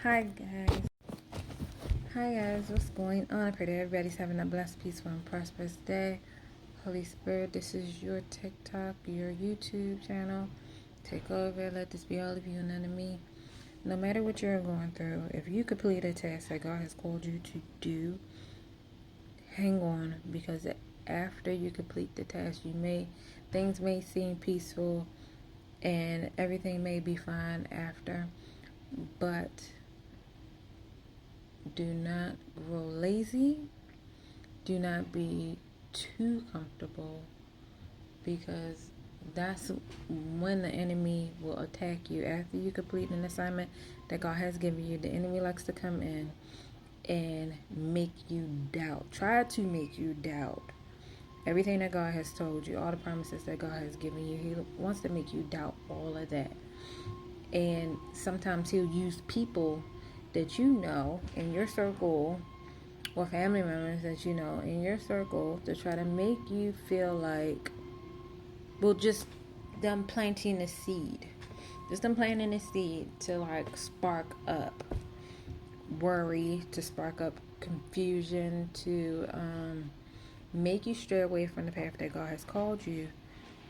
Hi guys. Hi guys, what's going on? I pray that everybody's having a blessed, peaceful, and prosperous day. Holy Spirit, this is your TikTok, your YouTube channel. Take over, let this be all of you and none of me. No matter what you're going through, if you complete a task that God has called you to do, hang on, because after you complete the task, things may seem peaceful and everything may be fine after, but do not grow lazy. Do not be too comfortable, because that's when the enemy will attack you. After you complete an assignment that God has given you, the enemy likes to come in and make you doubt. Try to make you doubt everything that God has told you, all the promises that God has given you. He wants to make you doubt all of that. And sometimes he'll use people that you know in your circle, or family members that you know in your circle, to try to make you feel like, well, just them planting a seed. Just them planting a seed to like spark up worry, to spark up confusion, to make you stray away from the path that God has called you,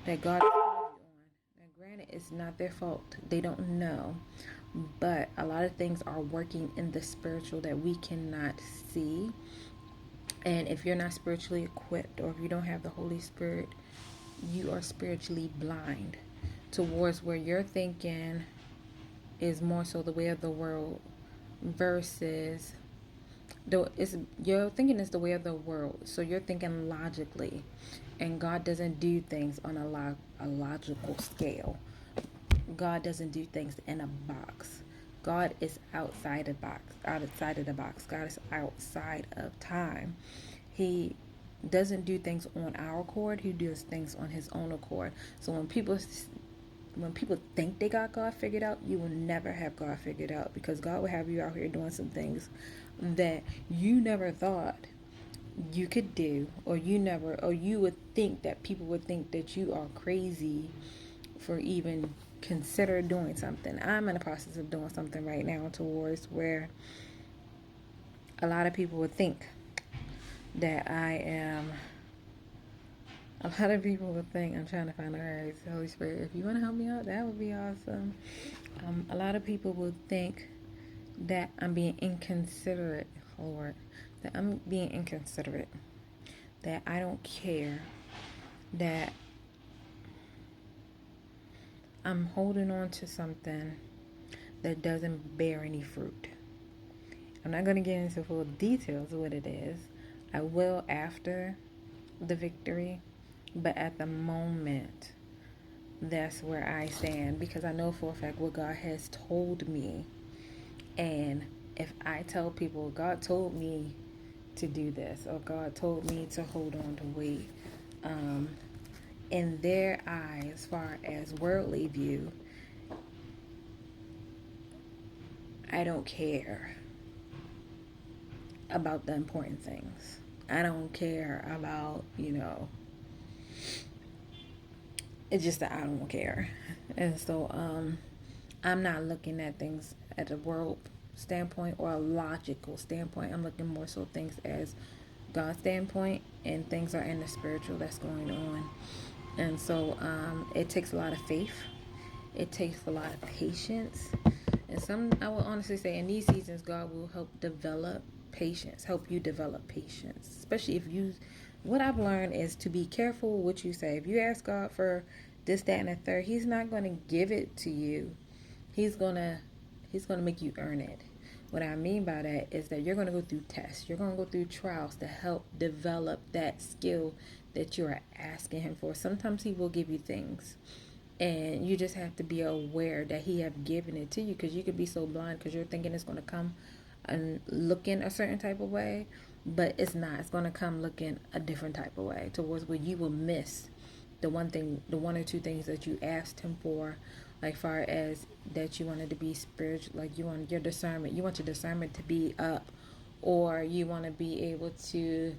that God has called you on. Now, granted, it's not their fault. They don't know. But a lot of things are working in the spiritual that we cannot see. And if you're not spiritually equipped, or if you don't have the Holy Spirit, you are spiritually blind towards where you're thinking is more so the way of the world, versus your thinking is the way of the world. So you're thinking logically, and God doesn't do things on a logical scale. God doesn't do things in a box. God is outside the box. Outside of the box. God is outside of time. He doesn't do things on our accord. He does things on his own accord. So when people think they got God figured out, you will never have God figured out, because God will have you out here doing some things that you never thought you could do, or you would think that people would think that you are crazy for even consider doing something. I'm in the process of doing something right now towards where a lot of people would think that I am. A lot of people would think I'm trying to find the right Holy Spirit. If you want to help me out, that would be awesome. A lot of people would think that I'm being inconsiderate, Lord. That I'm being inconsiderate. That I don't care. That I'm holding on to something that doesn't bear any fruit. I'm not going to get into full details of what it is. I will after the victory, but at the moment, that's where I stand, because I know for a fact what God has told me. And if I tell people, God told me to do this, or God told me to hold on to wait, in their eyes, as far as worldly view, I don't care about the important things. I don't care about, it's just that I don't care. And so I'm not looking at things at a world standpoint or a logical standpoint. I'm looking more so things as God's standpoint, and things are in the spiritual that's going on. And so it takes a lot of faith. It takes a lot of patience. And I will honestly say, in these seasons, God will help you develop patience. Especially what I've learned is to be careful what you say. If you ask God for this, that, and the third, he's not going to give it to you. He's going to make you earn it. What I mean by that is that you're going to go through tests. You're going to go through trials to help develop that skill that you are asking him for. Sometimes he will give you things, and you just have to be aware that he have given it to you, because you could be so blind because you're thinking it's going to come and looking a certain type of way, but it's not. It's going to come looking a different type of way, towards where you will miss the one or two things that you asked him for, like far as that you wanted to be spiritual, like you want your discernment to be up, or you want to be able to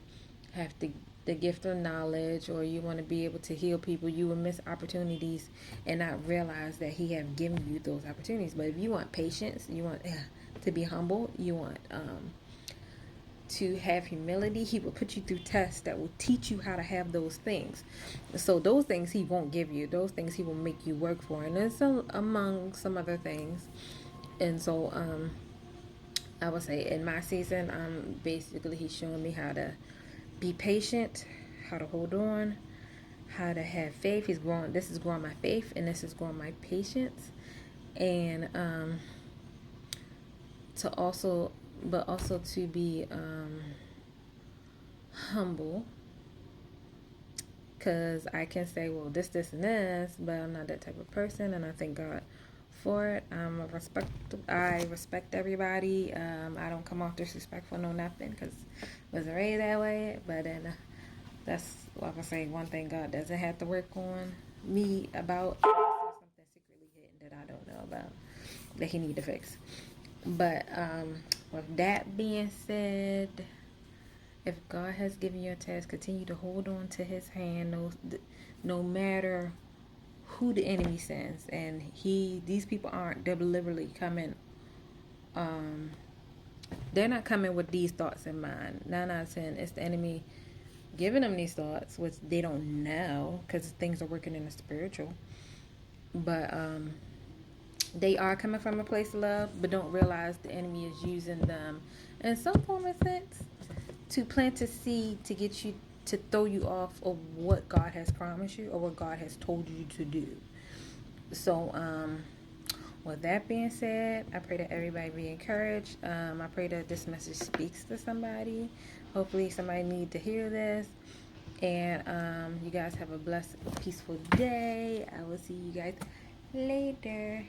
have the gift of knowledge, or you want to be able to heal people. You will miss opportunities and not realize that he have given you those opportunities. But if you want patience, you want to be humble. You want to have humility. He will put you through tests that will teach you how to have those things. So those things he won't give you. Those things he will make you work for. And it's among some other things. And so I would say in my season, basically he's showing me how to be patient, how to hold on, how to have faith. He's growing. This is growing my faith, and this is growing my patience, and to also, but also to be humble, because I can say, well, this, and this, but I'm not that type of person, and I thank God for it. I respect everybody. I don't come off disrespectful, no nothing, because I wasn't raised that way. But then that's, like I say, one thing God doesn't have to work on me about. Something secretly hidden that I don't know about that He need to fix. But with that being said, if God has given you a task, continue to hold on to His hand, no matter who the enemy sends. And these people aren't deliberately coming. They're not coming with these thoughts in mind. 9 out of 10, it's the enemy giving them these thoughts, which they don't know because things are working in the spiritual. But they are coming from a place of love, but don't realize the enemy is using them in some form of sense to plant a seed to get you to throw you off of what God has promised you or what God has told you to do. So, with that being said, I pray that everybody be encouraged. I pray that this message speaks to somebody. Hopefully somebody needs to hear this. And you guys have a blessed, peaceful day. I will see you guys later.